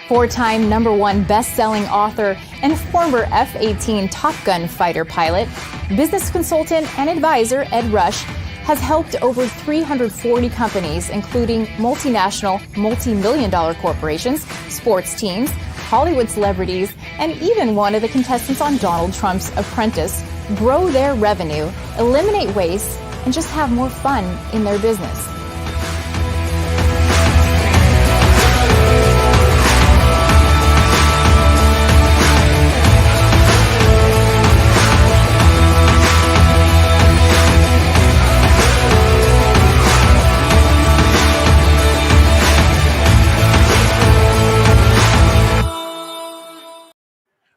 Four-time #1 best-selling author and former F-18 Top Gun fighter pilot, business consultant and advisor Ed Rush has helped over 340 companies, including multinational, multi-million-dollar corporations, sports teams, Hollywood celebrities, and even one of the contestants on Donald Trump's Apprentice, grow their revenue, eliminate waste, and just have more fun in their business.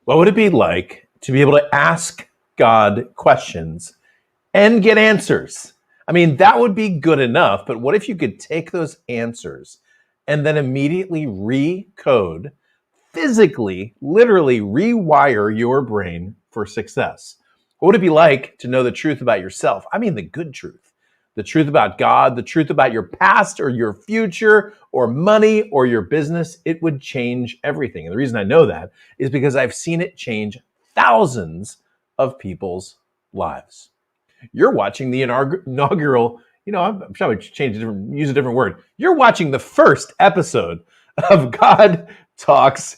What would it be like to be able to ask God questions and get answers? I mean, that would be good enough, but what if you could take those answers and then immediately recode, physically, literally rewire your brain for success? What would it be like to know the truth about yourself? I mean, the good truth. The truth about God, the truth about your past or your future or money or your business. It would change everything. And the reason I know that is because I've seen it change thousands of people's lives. You're watching the inaugural, I'm sure I would use a different word. You're watching the first episode of God Talks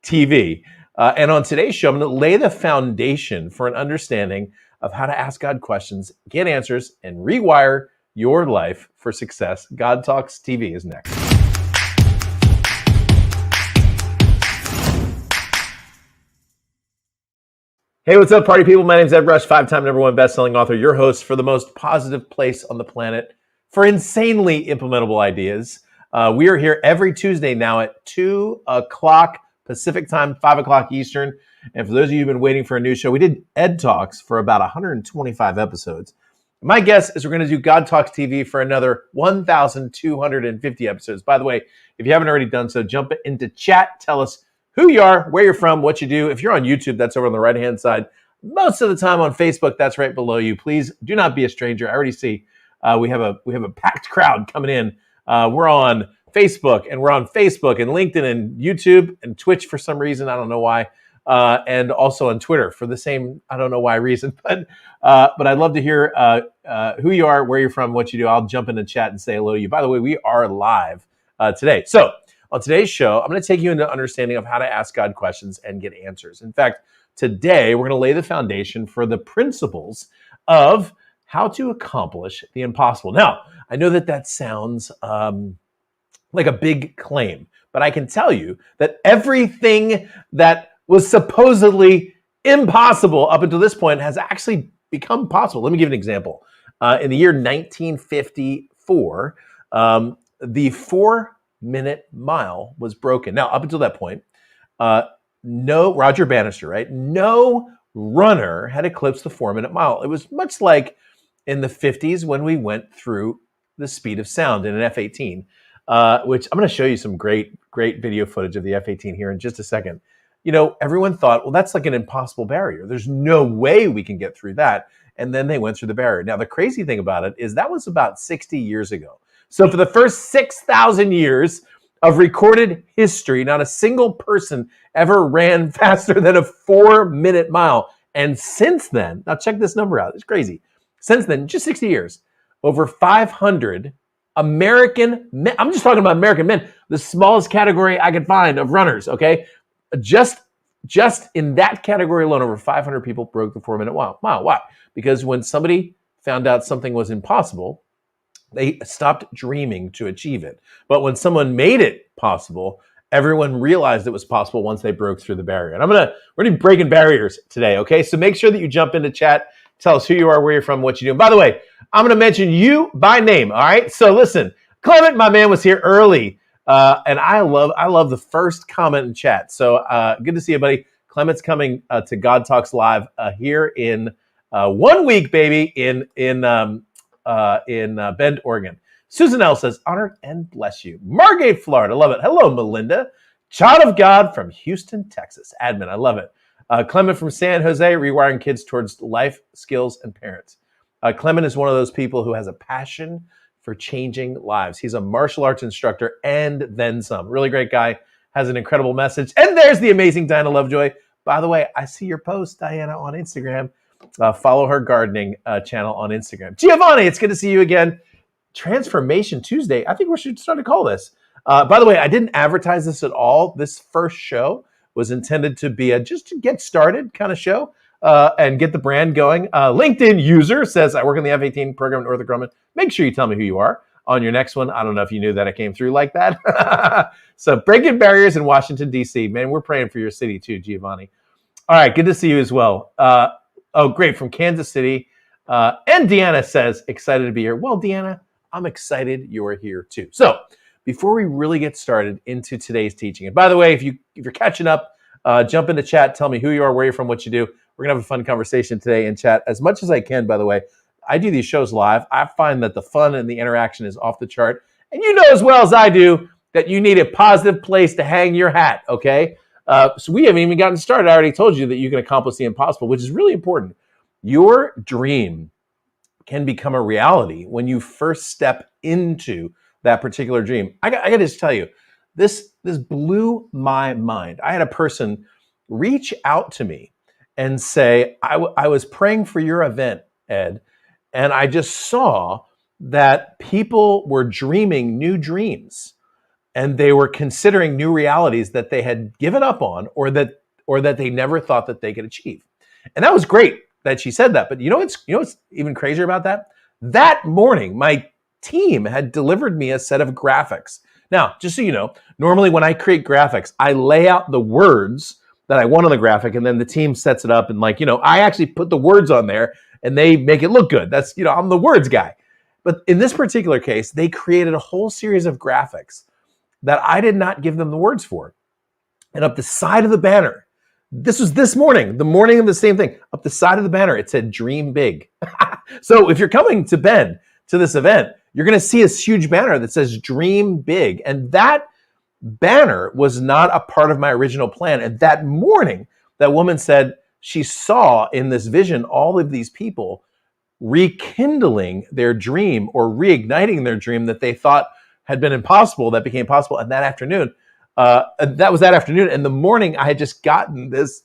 TV. And on today's show, I'm going to lay the foundation for an understanding of how to ask God questions, get answers, and rewire your life for success. God Talks TV is next. Hey, what's up, party people? My name's Ed Rush, 5-time #1 best-selling author, your host for the most positive place on the planet for insanely implementable ideas. We are here every Tuesday now at 2 o'clock Pacific time, 5 o'clock Eastern. And for those of you who've been waiting for a new show, we did Ed Talks for about 125 episodes. My guess is we're going to do God Talks TV for another 1,250 episodes. By the way, if you haven't already done so, jump into chat. Tell us who you are, where you're from, what you do. If you're on YouTube, that's over on the right-hand side. Most of the time on Facebook, that's right below you. Please do not be a stranger. I already see we have a packed crowd coming in. We're on Facebook and LinkedIn and YouTube and Twitch for some reason. I don't know why. And also on Twitter for the same, I don't know why reason, but I'd love to hear who you are, where you're from, what you do. I'll jump in the chat and say hello to you. By the way, we are live today. So on today's show, I'm going to take you into understanding of how to ask God questions and get answers. In fact, today we're going to lay the foundation for the principles of how to accomplish the impossible. Now, I know that sounds like a big claim, but I can tell you that everything that was supposedly impossible up until this point has actually become possible. Let me give you an example. In the year 1954, the 4-minute mile was broken. Now, up until that point, no Roger Bannister, right? No runner had eclipsed the 4-minute mile. It was much like in the 50s when we went through the speed of sound in an F-18, which I'm going to show you some great video footage of the F-18 here in just a second. Everyone thought, well, that's like an impossible barrier. There's no way we can get through that. And then they went through the barrier. Now, the crazy thing about it is that was about 60 years ago. So for the first 6,000 years of recorded history, not a single person ever ran faster than a 4-minute mile. And since then, now check this number out. It's crazy. Since then, just 60 years, over 500 American men, I'm just talking about American men, the smallest category I could find of runners, okay? Just in that category alone, over 500 people broke the 4-minute mile. Why? Because when somebody found out something was impossible, they stopped dreaming to achieve it. But when someone made it possible, everyone realized it was possible once they broke through the barrier. And we're going to be breaking barriers today, okay? So make sure that you jump into chat. Tell us who you are, where you're from, what you do. And by the way, I'm going to mention you by name, all right? So listen, Clement, my man, was here early. And I love the first comment in chat. So good to see you, buddy. Clement's coming to God Talks Live here in 1 week, baby, in Bend, Oregon. Susan L says, honored and bless you. Margate, Florida, love it. Hello, Melinda. Child of God from Houston, Texas. Admin, I love it. Clement from San Jose, rewiring kids towards life, skills, and parents. Clement is one of those people who has a passion for changing lives. He's a martial arts instructor and then some. Really great guy. has an incredible message. And there's the amazing Diana Lovejoy. By the way, I see your post, Diana, on Instagram. Follow her gardening channel on Instagram. Giovanni, it's good to see you again. Transformation Tuesday. I think we should start to call this. By the way, I didn't advertise this at all. This first show was intended to be a just to get started kind of show and get the brand going. LinkedIn user says, I work in the F-18 program at Northrop Grumman. Make sure you tell me who you are on your next one. I don't know if you knew that it came through like that. So breaking barriers in Washington, D.C. Man, we're praying for your city too, Giovanni. All right, good to see you as well. Oh, great, from Kansas City. And Deanna says, excited to be here. Well, Deanna, I'm excited you're here too. So before we really get started into today's teaching, and by the way, if you're catching up, jump into chat, tell me who you are, where you're from, what you do. We're going to have a fun conversation today in chat as much as I can, by the way. I do these shows live. I find that the fun and the interaction is off the chart. And you know as well as I do that you need a positive place to hang your hat, okay? So we haven't even gotten started. I already told you that you can accomplish the impossible, which is really important. Your dream can become a reality when you first step into that particular dream. I got to just tell you, this blew my mind. I had a person reach out to me and say, I was praying for your event, Ed, and I just saw that people were dreaming new dreams and they were considering new realities that they had given up on or that they never thought that they could achieve. And that was great that she said that. But you know what's even crazier about that? That morning, my team had delivered me a set of graphics. Now, just so you know, normally when I create graphics, I lay out the words that I want on the graphic, and then the team sets it up. And I actually put the words on there and they make it look good. That's, I'm the words guy. But in this particular case, they created a whole series of graphics that I did not give them the words for. And up the side of the banner, this was this morning, the morning of the same thing, up the side of the banner, it said dream big. So if you're coming to Bend to this event, you're going to see this huge banner that says dream big. And that banner was not a part of my original plan. And that morning, that woman said she saw in this vision all of these people rekindling their dream or reigniting their dream that they thought had been impossible, that became possible. And that afternoon, that was that afternoon. And the morning, I had just gotten this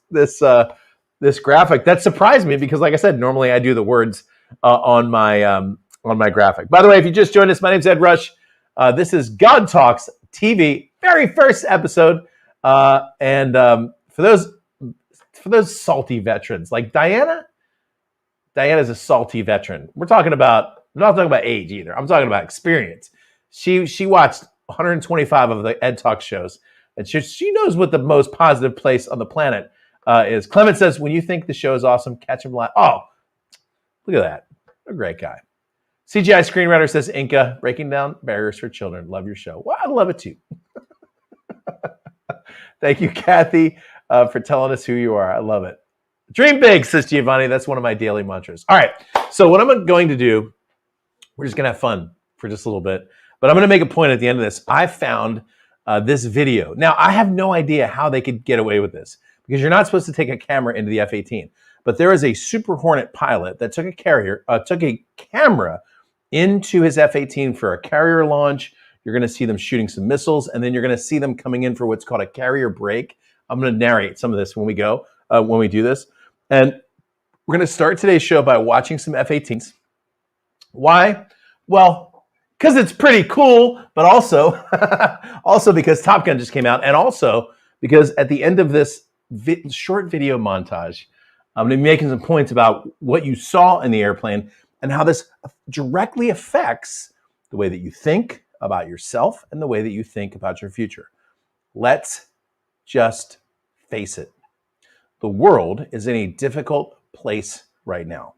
graphic that surprised me because, like I said, normally I do the words on my graphic. By the way, if you just joined us, my name's Ed Rush. This is God Talks TV, very first episode. And for those salty veterans like Diana's a salty veteran. I'm not talking about age either. I'm talking about experience. She watched 125 of the Ed Talk shows, and she knows what the most positive place on the planet is. Clement says, when you think the show is awesome, catch him live. Oh, look at that. What a great guy. CGI Screenwriter says, Inca, breaking down barriers for children. Love your show. Well, I love it too. Thank you, Kathy, for telling us who you are. I love it. Dream big, says Giovanni. That's one of my daily mantras. All right. So what I'm going to do, we're just going to have fun for just a little bit. But I'm going to make a point at the end of this. I found this video. Now, I have no idea how they could get away with this because you're not supposed to take a camera into the F-18. But there is a Super Hornet pilot that took a camera into his F-18 for a carrier launch. You're going to see them shooting some missiles, and then you're going to see them coming in for what's called a carrier break. I'm going to narrate some of this when we do this. And we're going to start today's show by watching some F-18s. Why? Well, because it's pretty cool, but also because Top Gun just came out, and also because at the end of this short video montage, I'm going to be making some points about what you saw in the airplane and how this directly affects the way that you think about yourself and the way that you think about your future. Let's just face it. The world is in a difficult place right now.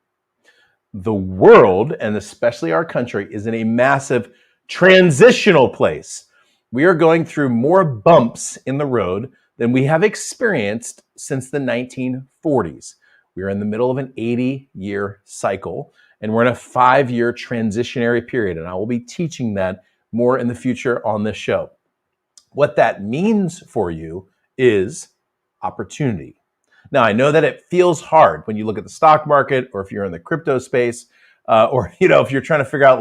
The world, and especially our country, is in a massive transitional place. We are going through more bumps in the road than we have experienced since the 1940s. We are in the middle of an 80-year cycle, and we're in a 5-year transitionary period, and I will be teaching that more in the future on this show. What that means for you is opportunity. Now, I know that it feels hard when you look at the stock market, or if you're in the crypto space, or if you're trying to figure out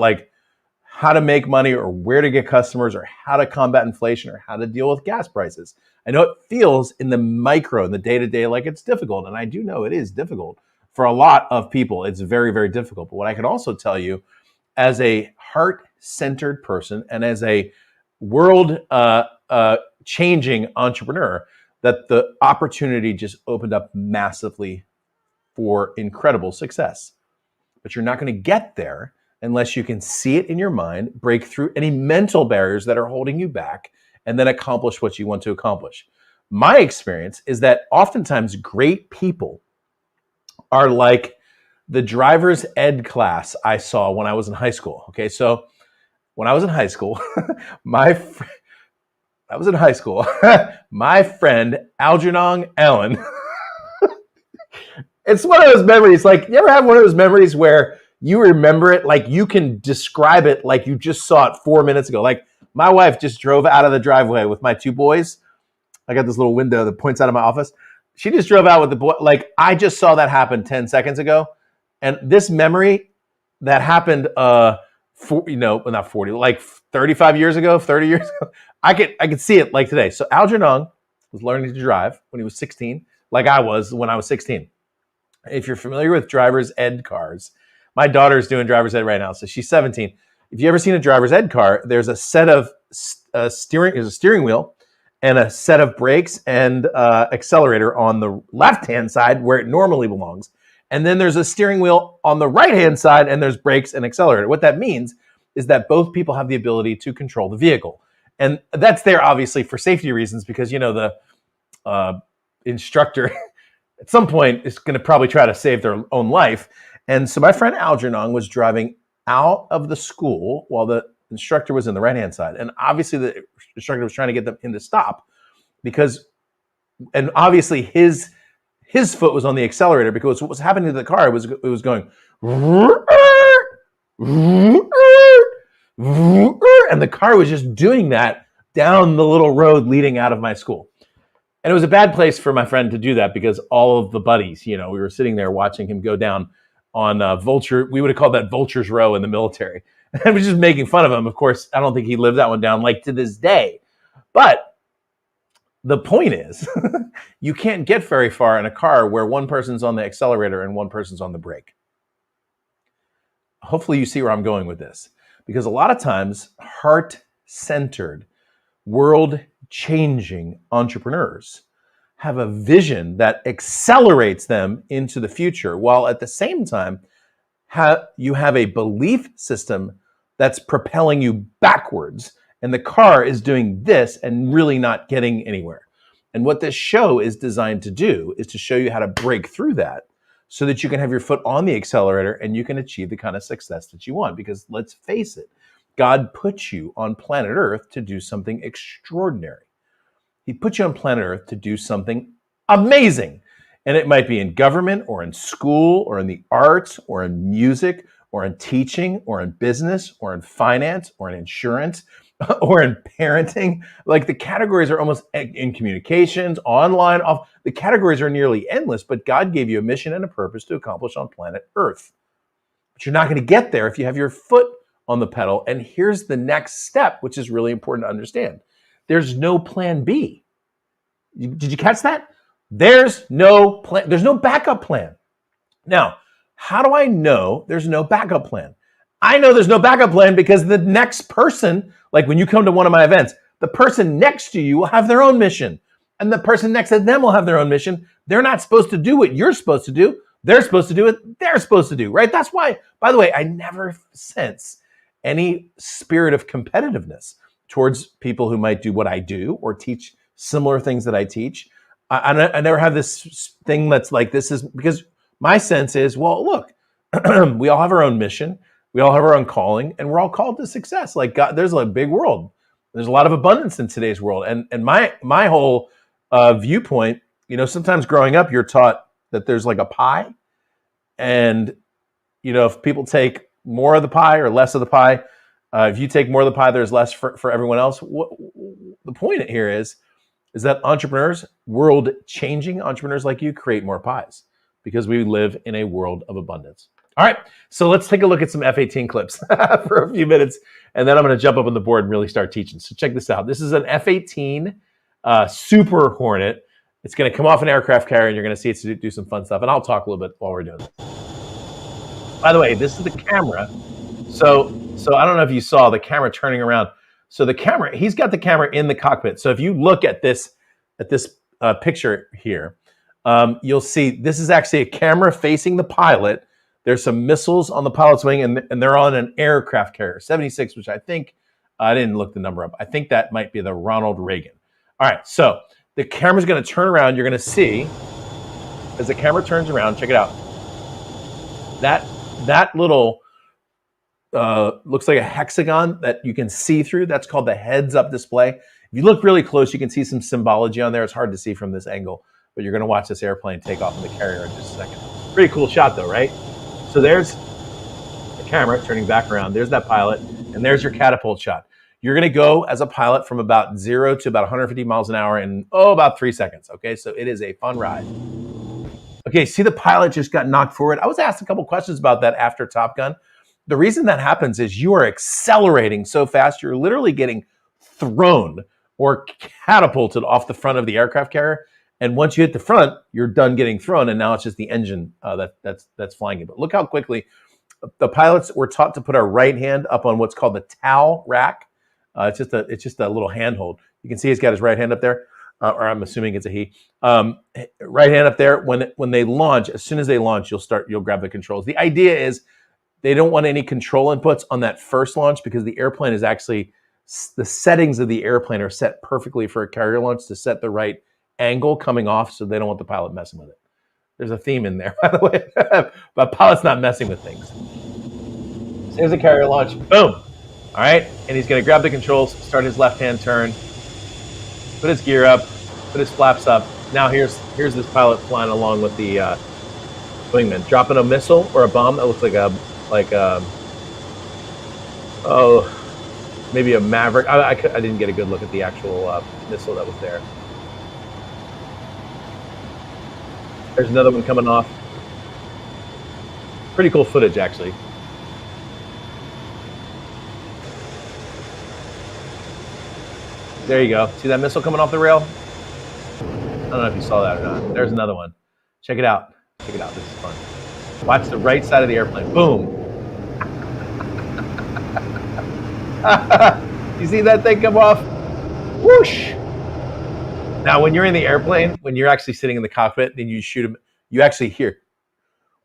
how to make money or where to get customers or how to combat inflation or how to deal with gas prices. I know it feels in the micro, in the day-to-day, like it's difficult. And I do know it is difficult for a lot of people. It's very, very difficult. But what I can also tell you as a heart-centered person and as a world changing entrepreneur, that the opportunity just opened up massively for incredible success. But you're not going to get there unless you can see it in your mind, break through any mental barriers that are holding you back, and then accomplish what you want to accomplish. My experience is that oftentimes great people are like the driver's ed class I saw when I was in high school. Okay, so when I was in high school, my friend Algernon Allen. It's one of those memories. Like, you ever have one of those memories where you remember it, like you can describe it like you just saw it 4 minutes ago? Like, my wife just drove out of the driveway with my two boys. I got this little window that points out of my office. She just drove out with the boy. Like, I just saw that happen 10 seconds ago. And this memory that happened, not 40, like 35 years ago, 30 years ago, I could see it like today. So Algernon was learning to drive when he was 16, like I was when I was 16. If you're familiar with driver's ed cars, my daughter's doing driver's ed right now, so she's 17. If you ever seen a driver's ed car, there's a set of steering wheel and a set of brakes and accelerator on the left-hand side where it normally belongs. And then there's a steering wheel on the right-hand side and there's brakes and accelerator. What that means is that both people have the ability to control the vehicle. And that's there obviously for safety reasons because, the instructor at some point is going to probably try to save their own life. And so my friend Algernon was driving out of the school while the instructor was in the right-hand side. And obviously the instructor was trying to get them in to stop and obviously his foot was on the accelerator because what was happening to the car was it was going, and the car was just doing that down the little road leading out of my school. And it was a bad place for my friend to do that because all of the buddies, we were sitting there watching him go down on Vulture. We would have called that Vulture's Row in the military. And was just making fun of him. Of course, I don't think he lived that one down like to this day. But the point is, you can't get very far in a car where one person's on the accelerator and one person's on the brake. Hopefully you see where I'm going with this. Because a lot of times, heart-centered, world-changing entrepreneurs have a vision that accelerates them into the future, while at the same time, you have a belief system that's propelling you backwards, and the car is doing this and really not getting anywhere. And what this show is designed to do is to show you how to break through that so that you can have your foot on the accelerator and you can achieve the kind of success that you want. Because let's face it, God put you on planet Earth to do something extraordinary. He put you on planet Earth to do something amazing. And it might be in government or in school or in the arts or in music or in teaching or in business or in finance or in insurance or in parenting. Like, the categories are almost in communications, online, off. The categories are nearly endless, but God gave you a mission and a purpose to accomplish on planet Earth. But you're not going to get there if you have your foot on the pedal. And here's the next step, which is really important to understand. There's no plan B. Did you catch that? There's no plan. There's no backup plan. Now, how do I know there's no backup plan? I know there's no backup plan because the next person, like when you come to one of my events, the person next to you will have their own mission. And the person next to them will have their own mission. They're not supposed to do what you're supposed to do. They're supposed to do what they're supposed to do, right? That's why, by the way, I never sense any spirit of competitiveness towards people who might do what I do or teach similar things that I teach. I never have this thing that's like, this is because my sense is, well, look, we all have our own mission. We all have our own calling, and we're all called to success. Like, God, there's a big world. There's a lot of abundance in today's world. And my whole viewpoint, sometimes growing up, you're taught that there's like a pie. And, if people take more of the pie or less of the pie, if you take more of the pie, there's less for everyone else. The point here is that entrepreneurs, world-changing entrepreneurs like you, create more pies because we live in a world of abundance. All right, so let's take a look at some F-18 clips for a few minutes, and then I'm going to jump up on the board and really start teaching. So check this out. This is an F-18 Super Hornet. It's going to come off an aircraft carrier, and you're going to see it do some fun stuff, and I'll talk a little bit while we're doing it. By the way, this is the camera. So I don't know if you saw the camera turning around. So the camera, he's got the camera in the cockpit. So if you look at this picture here, you'll see this is actually a camera facing the pilot. There's some missiles on the pilot's wing, and they're on an aircraft carrier, 76, which I think, I didn't look the number up. I think that might be the Ronald Reagan. All right, so the camera's going to turn around. You're going to see, as the camera turns around, check it out. That little, looks like a hexagon that you can see through. That's called the heads-up display. If you look really close, you can see some symbology on there. It's hard to see from this angle, but you're going to watch this airplane take off in the carrier in just a second. Pretty cool shot, though, right? So there's the camera turning back around. There's that pilot, and there's your catapult shot. You're going to go as a pilot from about 0 to about 150 miles an hour in, about 3 seconds, okay? So it is a fun ride. Okay, see the pilot just got knocked forward. I was asked a couple questions about that after Top Gun. The reason that happens is you are accelerating so fast, you're literally getting thrown or catapulted off the front of the aircraft carrier. And once you hit the front, you're done getting thrown, and now it's just the engine that's flying you. But look how quickly the pilots were taught to put our right hand up on what's called the TOW rack. It's just a little handhold. You can see he's got his right hand up there, or I'm assuming it's a he. Right hand up there. When they launch, as soon as they launch, you'll grab the controls. The idea is they don't want any control inputs on that first launch because the airplane is actually, the settings of the airplane are set perfectly for a carrier launch to set the right angle coming off, so they don't want the pilot messing with it. There's a theme in there, by the way, but pilot's not messing with things. So here's a carrier launch, boom. All right, and he's gonna grab the controls, start his left-hand turn, put his gear up, put his flaps up. Now here's this pilot flying along with the wingman, dropping a missile or a bomb that looks maybe a Maverick. I didn't get a good look at the actual missile that was there. There's another one coming off. Pretty cool footage, actually. There you go. See that missile coming off the rail? I don't know if you saw that or not. There's another one. Check it out. Check it out. This is fun. Watch the right side of the airplane. Boom. You see that thing come off? Whoosh. Now, when you're in the airplane, when you're actually sitting in the cockpit, then you shoot them, you actually hear,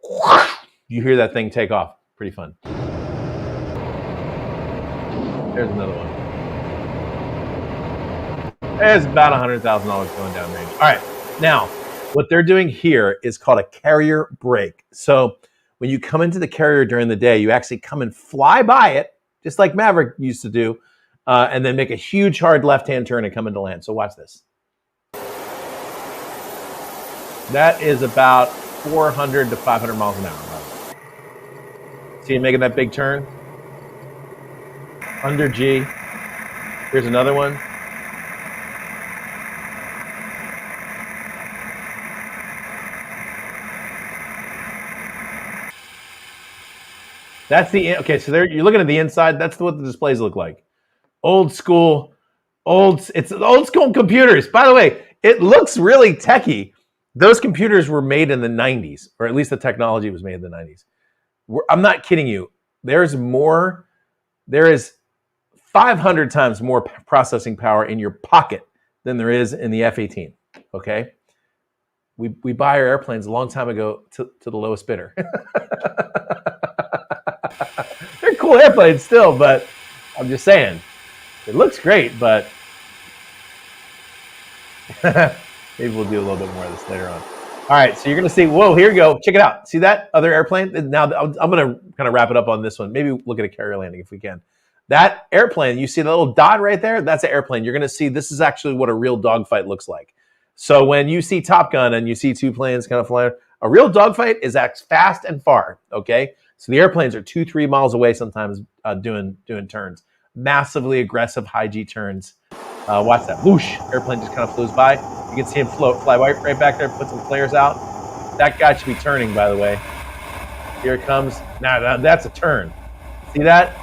whoosh, you hear that thing take off. Pretty fun. There's another one. There's about $100,000 going down range. All right, now, what they're doing here is called a carrier brake. So when you come into the carrier during the day, you actually come and fly by it, just like Maverick used to do, and then make a huge hard left-hand turn and come into land. So watch this. That is about 400 to 500 miles an hour. See him making that big turn? Under G. Here's another one. That's the, okay, so there you're looking at the inside. That's what the displays look like. Old school, it's old school computers. By the way, it looks really techy. Those computers were made in the 90s, or at least the technology was made in the 90s. I'm not kidding you. There is 500 times more processing power in your pocket than there is in the F-18, okay? We buy our airplanes a long time ago to the lowest bidder. They're cool airplanes still, but I'm just saying, it looks great, but maybe we'll do a little bit more of this later on. All right, so you're going to see, whoa, here you go. Check it out. See that other airplane? Now, I'm going to kind of wrap it up on this one. Maybe look at a carrier landing if we can. That airplane, you see the little dot right there? That's an airplane. You're going to see this is actually what a real dogfight looks like. So when you see Top Gun and you see two planes kind of flying, a real dogfight is fast and far, okay? So the airplanes are 2-3 miles away sometimes doing turns. Massively aggressive high G turns. Watch that. Whoosh. Airplane just kind of flows by. You can see him fly right back there, put some flares out. That guy should be turning, by the way. Here it comes. Now that's a turn. See that?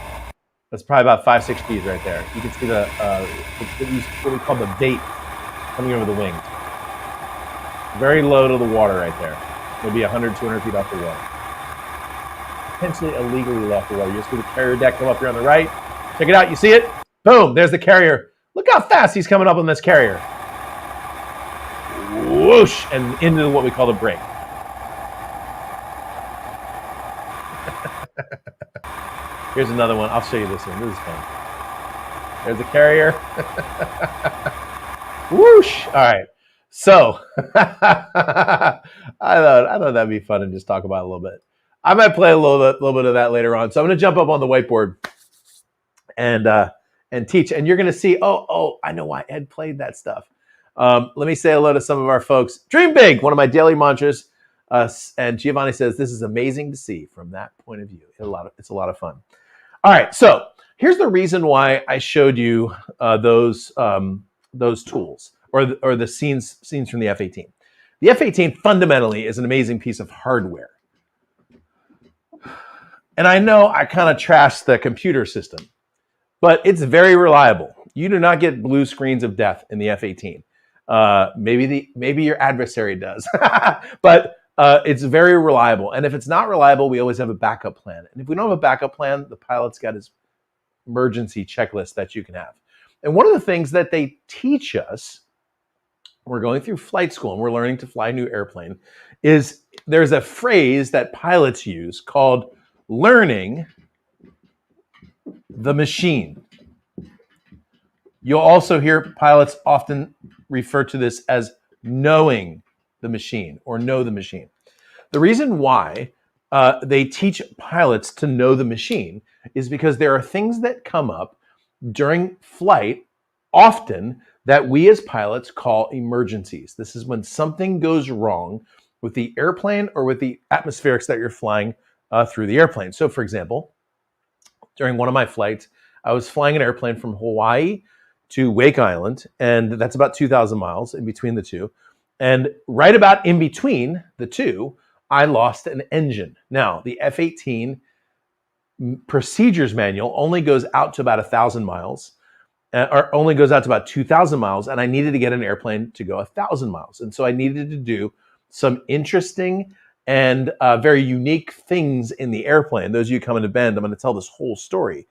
That's probably about 5-6 Gs right there. You can see what we call the bait coming over the wings. Very low to the water right there. Maybe 100, 200 feet off the water. Potentially illegally off the water. You see the carrier deck come up here on the right. Check it out. You see it? Boom. There's the carrier. Look how fast he's coming up on this carrier. Whoosh. And into what we call the break. Here's another one. I'll show you this one. This is fun. There's the carrier. Whoosh. All right. So I thought that'd be fun to just talk about a little bit. I might play a little bit of that later on. So I'm going to jump up on the whiteboard and teach. And you're going to see, I know why Ed played that stuff. Let me say hello to some of our folks. Dream big, one of my daily mantras. And Giovanni says, this is amazing to see from that point of view. It's a lot of fun. All right, so here's the reason why I showed you those tools or the scenes from the F-18. The F-18 fundamentally is an amazing piece of hardware. And I know I kind of trashed the computer system, but it's very reliable. You do not get blue screens of death in the F-18. Maybe your adversary does, but it's very reliable. And if it's not reliable, we always have a backup plan. And if we don't have a backup plan, the pilot's got his emergency checklist that you can have. And one of the things that they teach us, we're going through flight school and we're learning to fly a new airplane, is there's a phrase that pilots use called learning the machine. You'll also hear pilots often refer to this as knowing the machine or know the machine. The reason why they teach pilots to know the machine is because there are things that come up during flight often that we as pilots call emergencies. This is when something goes wrong with the airplane or with the atmospherics that you're flying through the airplane. So for example, during one of my flights, I was flying an airplane from Hawaii to Wake Island, and that's about 2,000 miles in between the two. And right about in between the two, I lost an engine. Now, the F-18 procedures manual only goes out to about 1,000 miles, or only goes out to about 2,000 miles, and I needed to get an airplane to go 1,000 miles. And so I needed to do some interesting and very unique things in the airplane. Those of you coming to Bend, I'm going to tell this whole story.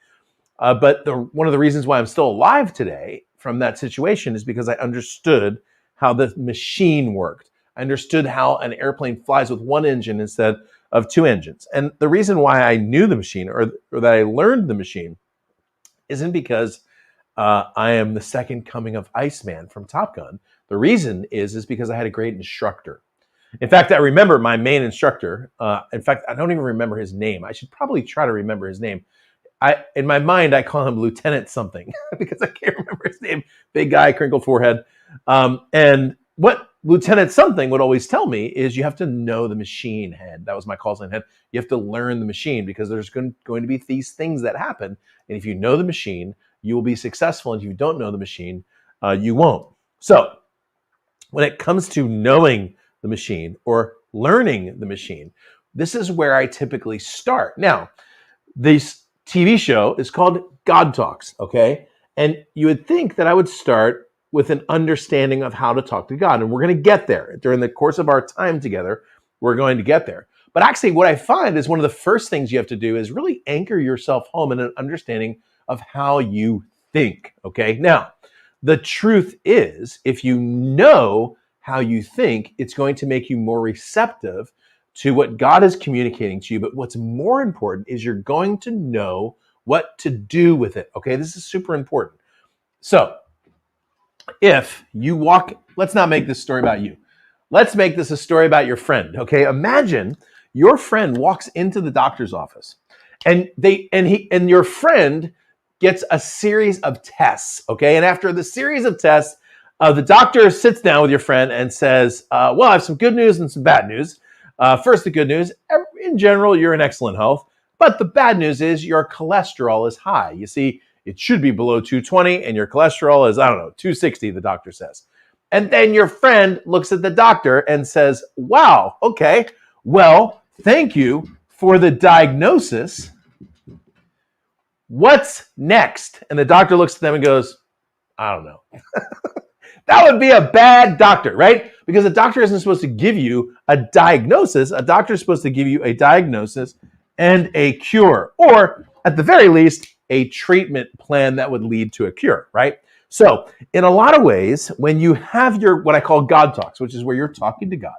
But one of the reasons why I'm still alive today from that situation is because I understood how the machine worked. I understood how an airplane flies with one engine instead of two engines. And the reason why I knew the machine or that I learned the machine isn't because I am the second coming of Iceman from Top Gun. The reason is because I had a great instructor. In fact, I remember my main instructor. In fact, I don't even remember his name. I should probably try to remember his name. In my mind, I call him Lieutenant something because I can't remember his name. Big guy, crinkled forehead. And what Lieutenant something would always tell me is you have to know the machine head. That was my call sign head. You have to learn the machine because there's going to be these things that happen. And if you know the machine, you will be successful. And if you don't know the machine, you won't. So when it comes to knowing the machine or learning the machine, this is where I typically start. Now, this TV show is called God Talks, okay? And you would think that I would start with an understanding of how to talk to God. And we're going to get there. During the course of our time together, we're going to get there. But actually, what I find is one of the first things you have to do is really anchor yourself home in an understanding of how you think, okay? Now, the truth is, if you know how you think, it's going to make you more receptive to what God is communicating to you. But what's more important is you're going to know what to do with it, okay? This is super important. So if you let's not make this story about you. Let's make this a story about your friend, okay? Imagine your friend walks into the doctor's office and your friend gets a series of tests, okay? And after the series of tests, the doctor sits down with your friend and says, well, I have some good news and some bad news. First, the good news, in general, you're in excellent health. But the bad news is your cholesterol is high. You see, it should be below 220 and your cholesterol is, 260, the doctor says. And then your friend looks at the doctor and says, wow, okay, well, thank you for the diagnosis, what's next? And the doctor looks at them and goes, I don't know. That would be a bad doctor, right? Because a doctor isn't supposed to give you a diagnosis. A doctor is supposed to give you a diagnosis and a cure, or at the very least, a treatment plan that would lead to a cure, right? So in a lot of ways, when you have your, what I call God talks, which is where you're talking to God,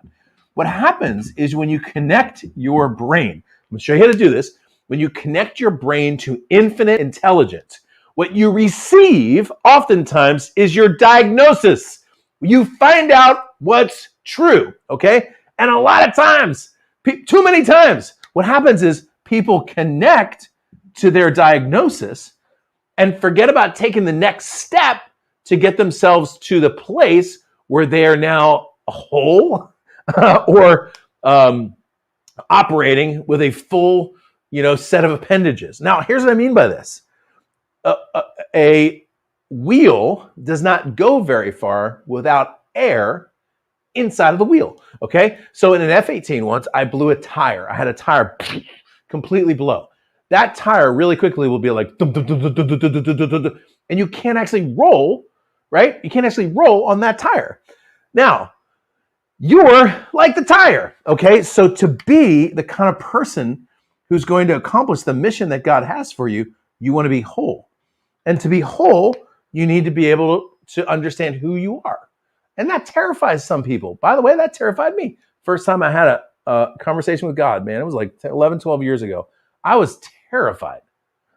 what happens is when you connect your brain, I'm going to show you how to do this. When you connect your brain to infinite intelligence, what you receive oftentimes is your diagnosis. You find out what's true, okay? And a lot of times, too many times, what happens is people connect to their diagnosis and forget about taking the next step to get themselves to the place where they are now whole or operating with a full, set of appendages. Now, here's what I mean by this. A wheel does not go very far without air inside of the wheel, okay? So in an F-18 once, I blew a tire. I had a tire completely blow. That tire really quickly will be like, dum, dum, dum, dum, dum, dum, dum, dum, dum, dum, and you can't actually roll, right? You can't actually roll on that tire. Now, you're like the tire, okay? So to be the kind of person who's going to accomplish the mission that God has for you, you want to be whole. And to be whole, you need to be able to understand who you are. And that terrifies some people. By the way, that terrified me. First time I had a conversation with God, man, it was like 11, 12 years ago. I was terrified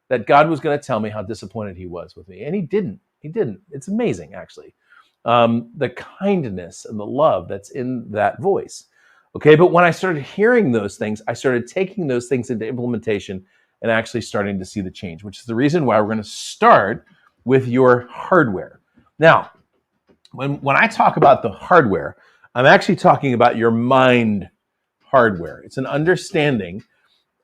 that God was going to tell me how disappointed he was with me. And he didn't. He didn't. It's amazing, actually. The kindness and the love that's in that voice. Okay, but when I started hearing those things, I started taking those things into implementation and actually starting to see the change, which is the reason why we're going to start with your hardware. Now, when I talk about the hardware, I'm actually talking about your mind hardware. It's an understanding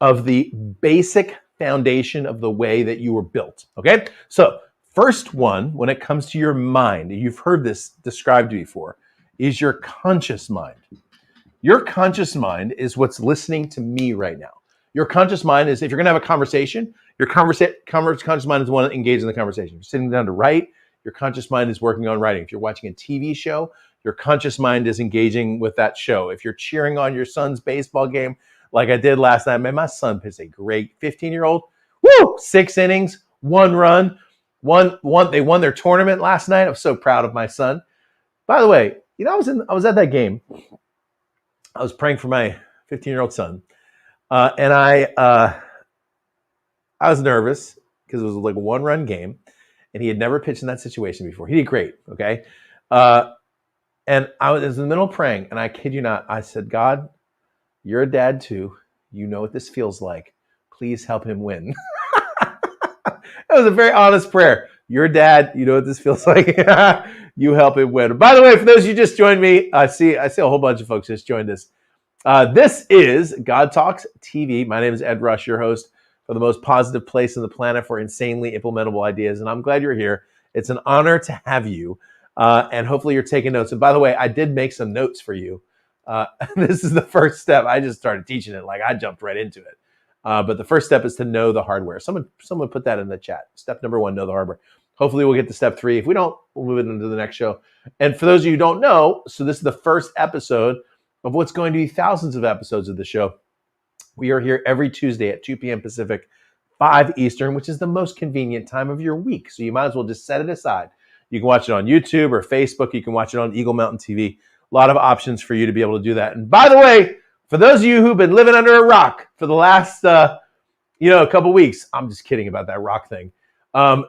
of the basic foundation of the way that you were built, okay? So first one, when it comes to your mind, you've heard this described before, is your conscious mind. Your conscious mind is what's listening to me right now. Your conscious mind is, if you're going to have a conversation, your conscious mind is the one that engages in the conversation. If you're sitting down to write, your conscious mind is working on writing. If you're watching a TV show, your conscious mind is engaging with that show. If you're cheering on your son's baseball game, like I did last night, man, my son pitched a great 15-year-old. Woo! 6 innings, 1 run. They won their tournament last night. I'm so proud of my son. By the way, I was at that game. I was praying for my 15-year-old son. And I was nervous because it was like a 1-run game, and he had never pitched in that situation before. He did great, okay? And I was in the middle of praying, and I kid you not, I said, God, you're a dad too. You know what this feels like. Please help him win. It was a very honest prayer. You're a dad. You know what this feels like. You help him win. By the way, for those of you who just joined me, I see a whole bunch of folks just joined us. This is God Talks TV. My name is Ed Rush, your host for the most positive place on the planet for insanely implementable ideas. And I'm glad you're here. It's an honor to have you. And hopefully you're taking notes. And by the way, I did make some notes for you. This is the first step. I just started teaching it. Like I jumped right into it. But the first step is to know the hardware. Someone put that in the chat. Step number 1, know the hardware. Hopefully we'll get to step 3. If we don't, we'll move it into the next show. And for those of you who don't know, so this is the first episode of what's going to be thousands of episodes of the show. We are here every Tuesday at 2 p.m. Pacific, 5 Eastern, which is the most convenient time of your week. So you might as well just set it aside. You can watch it on YouTube or Facebook. You can watch it on Eagle Mountain TV. A lot of options for you to be able to do that. And by the way, for those of you who've been living under a rock for the last, couple weeks, I'm just kidding about that rock thing.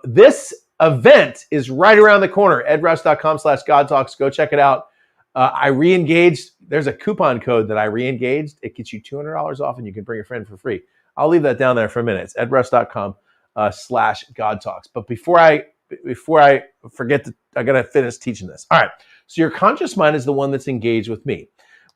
This event is right around the corner. edrush.com/godtalks. Go check it out. I re-engaged. There's a coupon code that I re-engaged. It gets you $200 off, and you can bring a friend for free. I'll leave that down there for a minute. It's edrush.com/godtalks. But before I forget, I got to finish teaching this. All right. So your conscious mind is the one that's engaged with me.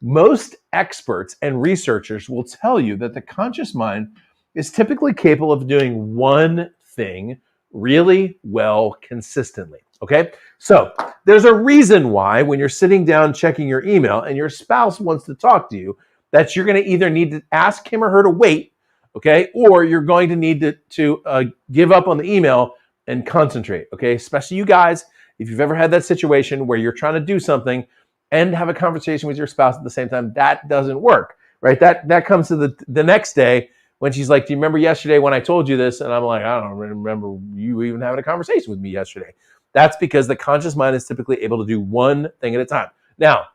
Most experts and researchers will tell you that the conscious mind is typically capable of doing one thing really well consistently. Okay? So there's a reason why when you're sitting down checking your email and your spouse wants to talk to you, that you're going to either need to ask him or her to wait, okay, or you're going to need to give up on the email and concentrate, okay? Especially you guys, if you've ever had that situation where you're trying to do something and have a conversation with your spouse at the same time, that doesn't work, right? That comes to the next day when she's like, do you remember yesterday when I told you this? And I'm like, I don't remember you even having a conversation with me yesterday. That's because the conscious mind is typically able to do one thing at a time. Now,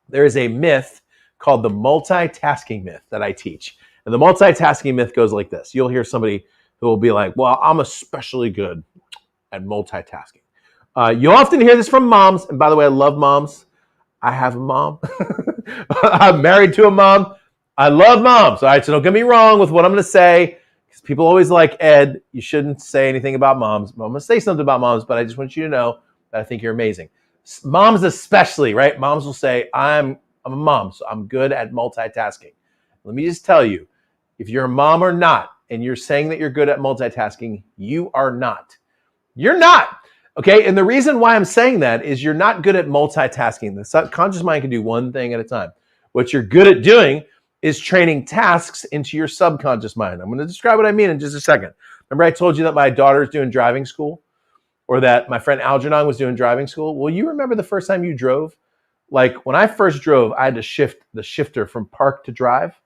there is a myth called the multitasking myth that I teach. And the multitasking myth goes like this. You'll hear somebody who will be like, well, I'm especially good at multitasking. You'll often hear this from moms. And by the way, I love moms. I have a mom. I'm married to a mom. I love moms. All right, so don't get me wrong with what I'm going to say. Because people always like, Ed, you shouldn't say anything about moms. I'm going to say something about moms, but I just want you to know that I think you're amazing. Moms especially, right? Moms will say, I'm a mom, so I'm good at multitasking. Let me just tell you, if you're a mom or not, and you're saying that you're good at multitasking, you are not. You're not. Okay, and the reason why I'm saying that is you're not good at multitasking. The subconscious mind can do one thing at a time. What you're good at doing is training tasks into your subconscious mind. I'm going to describe what I mean in just a second. Remember I told you that my daughter's doing driving school? Or that my friend Algernon was doing driving school? Well, you remember the first time you drove? Like when I first drove, I had to shift the shifter from park to drive.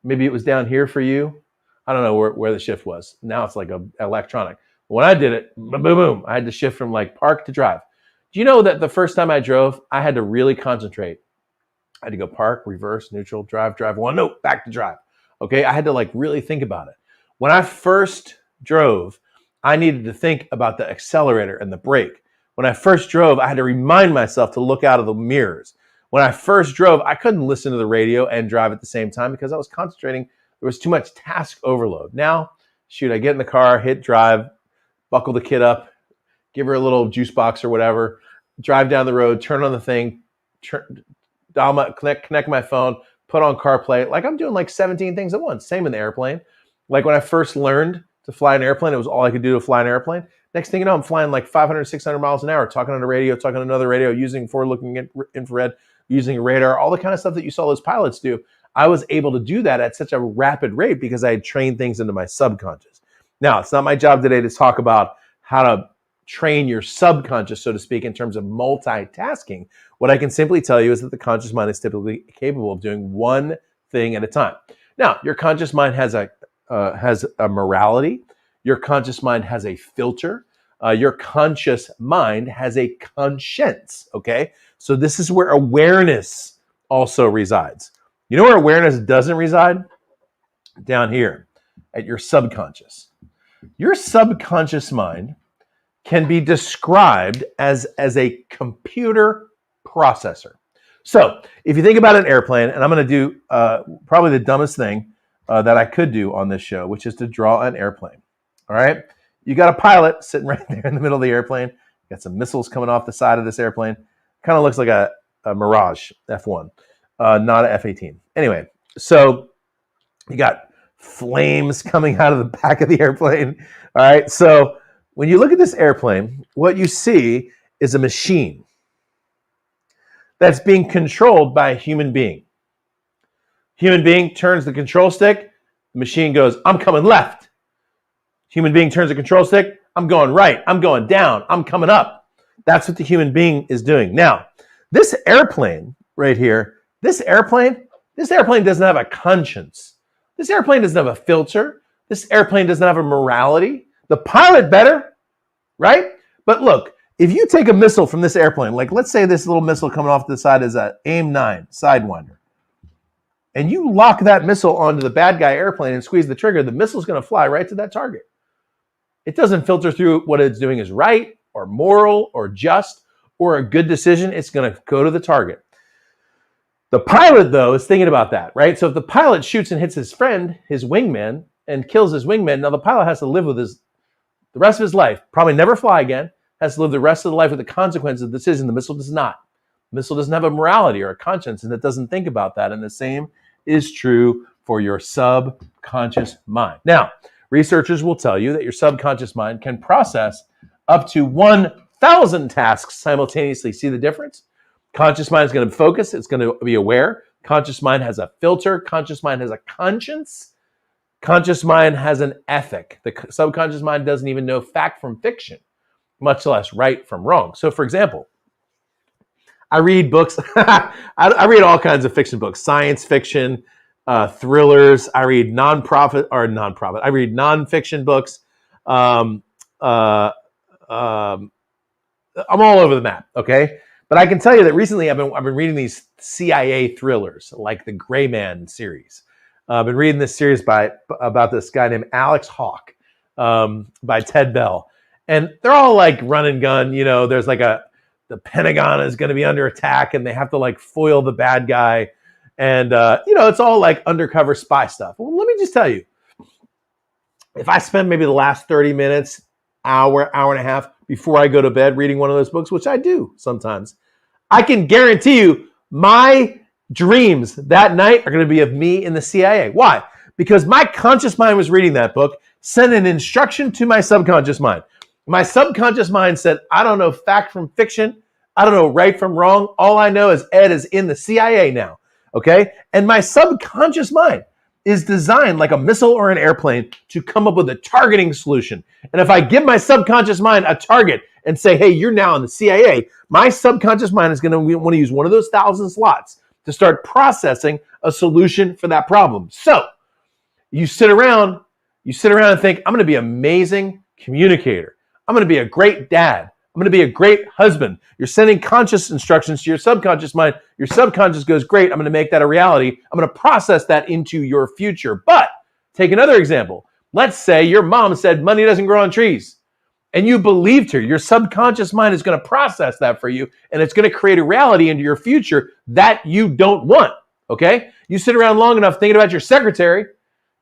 Maybe it was down here for you. I don't know where the shift was. Now it's like an electronic. When I did it, boom, boom, boom, I had to shift from like park to drive. Do you know that the first time I drove, I had to really concentrate? I had to go park, reverse, neutral, drive one, no, back to drive. Okay, I had to like really think about it. When I first drove, I needed to think about the accelerator and the brake. When I first drove, I had to remind myself to look out of the mirrors. When I first drove, I couldn't listen to the radio and drive at the same time because I was concentrating. There was too much task overload. Now, shoot, I get in the car, hit drive, buckle the kid up, give her a little juice box or whatever, drive down the road, turn on the thing, connect my phone, put on CarPlay. Like I'm doing like 17 things at once. Same in the airplane. Like when I first learned to fly an airplane, it was all I could do to fly an airplane. Next thing you know, I'm flying like 500, 600 miles an hour, talking on the radio, talking on another radio, using forward-looking infrared, using radar, all the kind of stuff that you saw those pilots do. I was able to do that at such a rapid rate because I had trained things into my subconscious. Now, it's not my job today to talk about how to train your subconscious, so to speak, in terms of multitasking. What I can simply tell you is that the conscious mind is typically capable of doing one thing at a time. Now, your conscious mind has a morality. Your conscious mind has a filter. Your conscious mind has a conscience, okay? So this is where awareness also resides. You know where awareness doesn't reside? Down here at your subconscious. Your subconscious mind can be described as a computer processor. So if you think about an airplane, and I'm going to do probably the dumbest thing that I could do on this show, which is to draw an airplane. All right? You got a pilot sitting right there in the middle of the airplane. You got some missiles coming off the side of this airplane. Kind of looks like a Mirage F1, not an F-18. Anyway, so you got flames coming out of the back of the airplane. All right? So when you look at this airplane, what you see is a machine that's being controlled by a human being. Human being turns the control stick. The machine goes, I'm coming left. Human being turns the control stick. I'm going right. I'm going down. I'm coming up. That's what the human being is doing. Now, this airplane right here, this airplane doesn't have a conscience. This airplane doesn't have a filter. This airplane doesn't have a morality. The pilot better, right? But look, if you take a missile from this airplane, like let's say this little missile coming off the side is an AIM-9 Sidewinder, and you lock that missile onto the bad guy airplane and squeeze the trigger, the missile's going to fly right to that target. It doesn't filter through what it's doing is right or moral or just or a good decision. It's going to go to the target. The pilot, though, is thinking about that, right? So if the pilot shoots and hits his friend, his wingman, and kills his wingman, now the pilot has to live with the rest of his life, probably never fly again, has to live the rest of the life with the consequences of the decision. The missile does not. The missile doesn't have a morality or a conscience, and it doesn't think about that. And the same is true for your subconscious mind. Now, researchers will tell you that your subconscious mind can process up to 1,000 tasks simultaneously. See the difference? Conscious mind is going to focus. It's going to be aware. Conscious mind has a filter. Conscious mind has a conscience. Conscious mind has an ethic. The subconscious mind doesn't even know fact from fiction, much less right from wrong. So, for example, I read books. I read all kinds of fiction books, science fiction, thrillers. I read nonprofit. I read nonfiction books. Um, uh, um, I'm all over the map. Okay, but I can tell you that recently I've been reading these CIA thrillers, like the Gray Man series. I've been reading this series about this guy named Alex Hawke, by Ted Bell, and they're all like run and gun. You know, there's like the Pentagon is going to be under attack, and they have to like foil the bad guy, and it's all like undercover spy stuff. Well, let me just tell you, if I spend maybe the last 30 minutes, hour and a half before I go to bed reading one of those books, which I do sometimes, I can guarantee you my dreams that night are going to be of me in the CIA. Why? Because my conscious mind was reading that book, sent an instruction to my subconscious mind. My subconscious mind said, I don't know fact from fiction. I don't know right from wrong. All I know is Ed is in the CIA now. Okay? And my subconscious mind is designed like a missile or an airplane to come up with a targeting solution. And if I give my subconscious mind a target and say, hey, you're now in the CIA, my subconscious mind is going to want to use one of those 1,000 slots to start processing a solution for that problem. So you sit around and think, I'm going to be an amazing communicator. I'm going to be a great dad. I'm going to be a great husband. You're sending conscious instructions to your subconscious mind. Your subconscious goes, great, I'm going to make that a reality. I'm going to process that into your future. But take another example. Let's say your mom said money doesn't grow on trees, and you believed her. Your subconscious mind is going to process that for you, and it's going to create a reality into your future that you don't want, okay? You sit around long enough thinking about your secretary,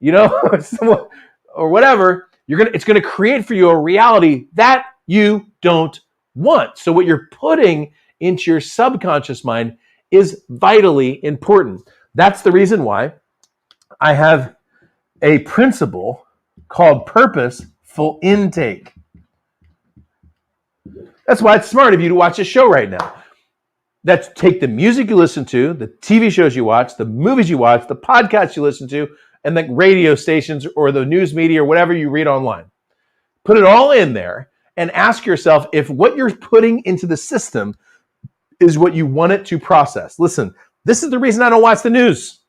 or whatever, it's going to create for you a reality that you don't want. So what you're putting into your subconscious mind is vitally important. That's the reason why I have a principle called purposeful intake. That's why it's smart of you to watch a show right now. That's take the music you listen to, the TV shows you watch, the movies you watch, the podcasts you listen to, and the radio stations or the news media or whatever you read online. Put it all in there and ask yourself if what you're putting into the system is what you want it to process. Listen, this is the reason I don't watch the news.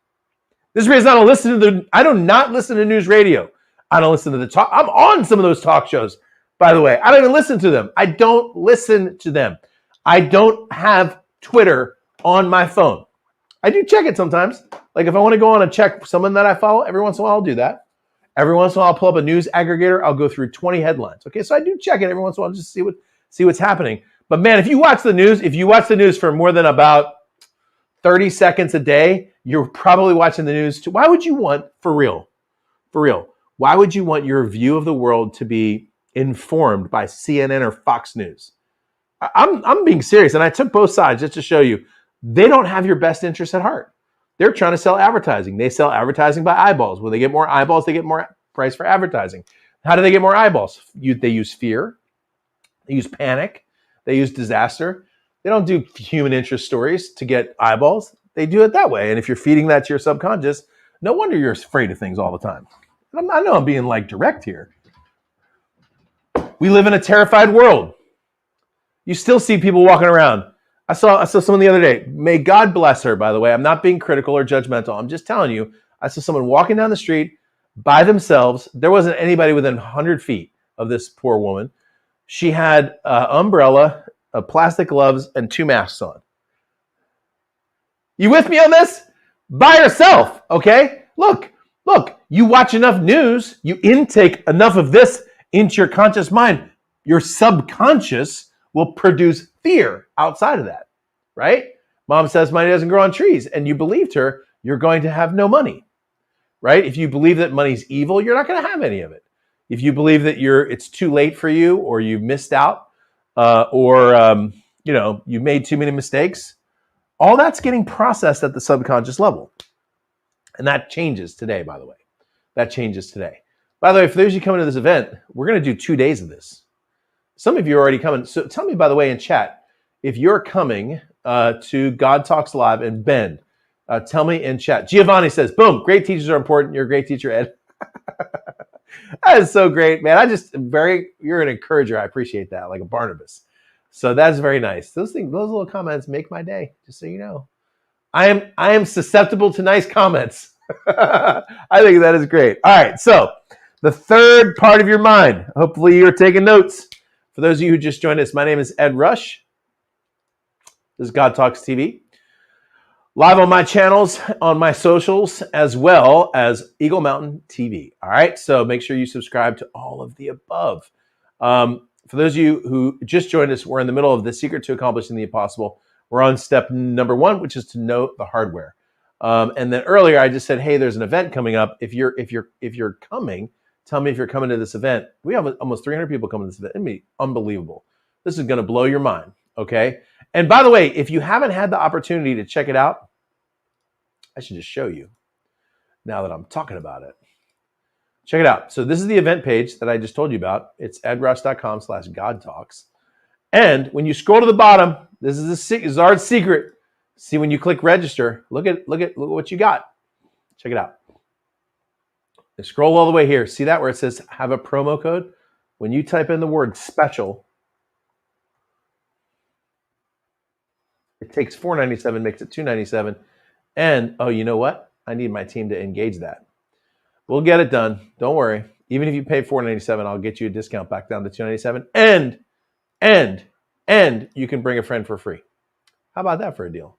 This is the reason I do not listen to news radio. I don't listen to the talk. I'm on some of those talk shows, by the way. I don't even listen to them. I don't listen to them. I don't have Twitter on my phone. I do check it sometimes. Like if I want to go on and check someone that I follow, every once in a while I'll do that. Every once in a while I'll pull up a news aggregator. I'll go through 20 headlines. Okay, so I do check it every once in a while just to see what's happening. But man, if you watch the news for more than about 30 seconds a day, you're probably watching the news too. Why would you want, for real, why would you want your view of the world to be informed by CNN or Fox News? I'm being serious, and I took both sides just to show you they don't have your best interest at heart. They're trying to sell advertising. They sell advertising by eyeballs. When they get more eyeballs, they get more price for advertising. How do they get more eyeballs? They use fear. They use panic. They use disaster. They don't do human interest stories to get eyeballs. They do it that way. And if you're feeding that to your subconscious, no wonder you're afraid of things all the time. I know I'm being like direct here. We live in a terrified world. You still see people walking around. I saw someone the other day. May God bless her, by the way. I'm not being critical or judgmental. I'm just telling you, I saw someone walking down the street by themselves. There wasn't anybody within 100 feet of this poor woman. She had an umbrella, plastic gloves, and 2 masks on. You with me on this? By herself, okay? Look, you watch enough news, you intake enough of this into your conscious mind, your subconscious will produce fear outside of that, right? Mom says money doesn't grow on trees, and you believed her, you're going to have no money, right? If you believe that money's evil, you're not going to have any of it. If you believe that it's too late for you, or you missed out, or you made too many mistakes, all that's getting processed at the subconscious level. And that changes today, by the way. That changes today. By the way, for those of you coming to this event, we're going to do 2 days of this. Some of you are already coming. So tell me, by the way, in chat, if you're coming to God Talks Live in Bend, Tell me in chat. Giovanni says, boom, great teachers are important. You're a great teacher, Ed. That is so great, man. You're an encourager. I appreciate that, like a Barnabas. So that's very nice. Those little comments make my day, just so you know. I am susceptible to nice comments. I think that is great. All right, so the third part of your mind. Hopefully you're taking notes. For those of you who just joined us, my name is Ed Rush. This is God Talks TV. Live on my channels, on my socials, as well as Eagle Mountain TV. All right, so make sure you subscribe to all of the above. For those of you who just joined us, we're in the middle of the secret to accomplishing the impossible. We're on step number 1, which is to know the hardware. And then earlier I just said, hey, there's an event coming up. If you're coming, tell me if you're coming to this event. We have almost 300 people coming to this event. It'd be unbelievable. This is going to blow your mind. Okay. And by the way, if you haven't had the opportunity to check it out, I should just show you now that I'm talking about it. Check it out. So this is the event page that I just told you about. It's edrush.com/godtalks. And when you scroll to the bottom, this is our secret. See, when you click register, look at what you got. Check it out. And scroll all the way here. See that where it says have a promo code? When you type in the word special, it takes $4.97, makes it $2.97. And, oh, you know what? I need my team to engage that. We'll get it done. Don't worry. Even if you pay $4.97, I'll get you a discount back down to $2.97. And you can bring a friend for free. How about that for a deal?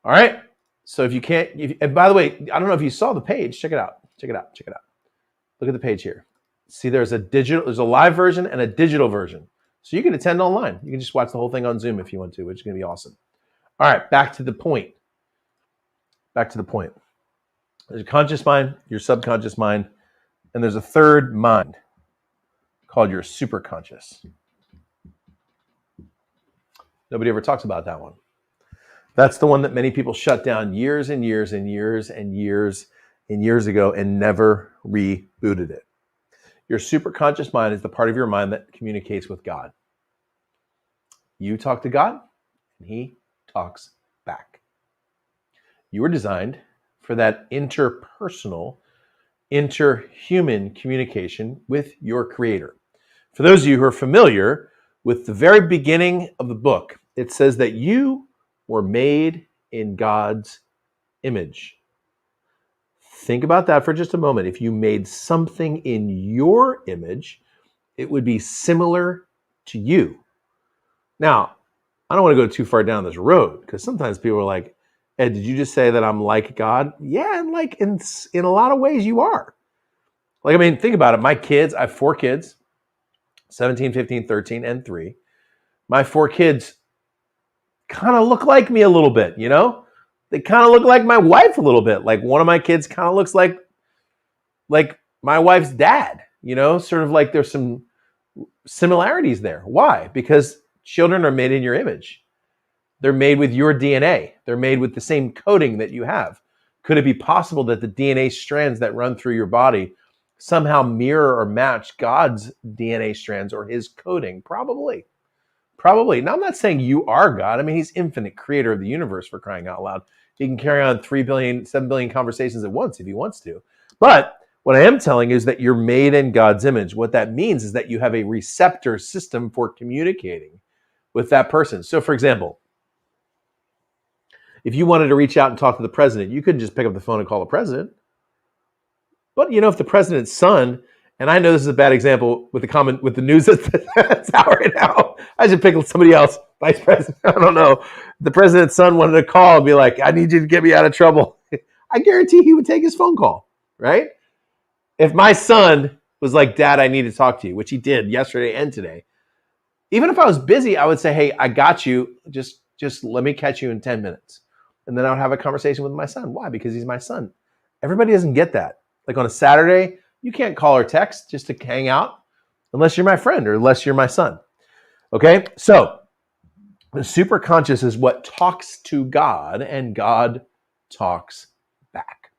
All right. So if you can't, and by the way, I don't know if you saw the page. Check it out. Look at the page here. See, there's a live version and a digital version. So you can attend online. You can just watch the whole thing on Zoom if you want to, which is going to be awesome. All right, back to the point. There's your conscious mind, your subconscious mind, and there's a third mind called your superconscious. Nobody ever talks about that one. That's the one that many people shut down years and years and years and years and years ago and never rebooted it. Your superconscious mind is the part of your mind that communicates with God. You talk to God, and He talks back. You were designed for that interpersonal, interhuman communication with your Creator. For those of you who are familiar with the very beginning of the book, it says that you were made in God's image. Think about that for just a moment. If you made something in your image, it would be similar to you. Now, I don't want to go too far down this road because sometimes people are like, Ed, did you just say that I'm like God? Yeah, and like in a lot of ways you are. Like, I mean, think about it. My kids, I have 4 kids, 17, 15, 13, and 3. My 4 kids kind of look like me a little bit, you know? They kind of look like my wife a little bit. Like one of my kids kind of looks like my wife's dad, you know? Sort of like there's some similarities there. Why? Because children are made in your image. They're made with your DNA. They're made with the same coding that you have. Could it be possible that the DNA strands that run through your body somehow mirror or match God's DNA strands or His coding? Probably. Now, I'm not saying you are God. I mean, He's infinite creator of the universe, for crying out loud. He can carry on 3 billion, 7 billion conversations at once if He wants to. But what I am telling you is that you're made in God's image. What that means is that you have a receptor system for communicating with that person. So, for example, if you wanted to reach out and talk to the president, you couldn't just pick up the phone and call the president. But, you know, if the president's son, and I know this is a bad example with the news that's out right now. I should pick somebody else, vice president. I don't know. The president's son wanted to call and be like, I need you to get me out of trouble. I guarantee he would take his phone call, right? If my son was like, Dad, I need to talk to you, which he did yesterday and today. Even if I was busy, I would say, hey, I got you. Just let me catch you in 10 minutes. And then I would have a conversation with my son. Why? Because he's my son. Everybody doesn't get that. Like on a Saturday, you can't call or text just to hang out unless you're my friend or unless you're my son. Okay? So the superconscious is what talks to God and God talks back.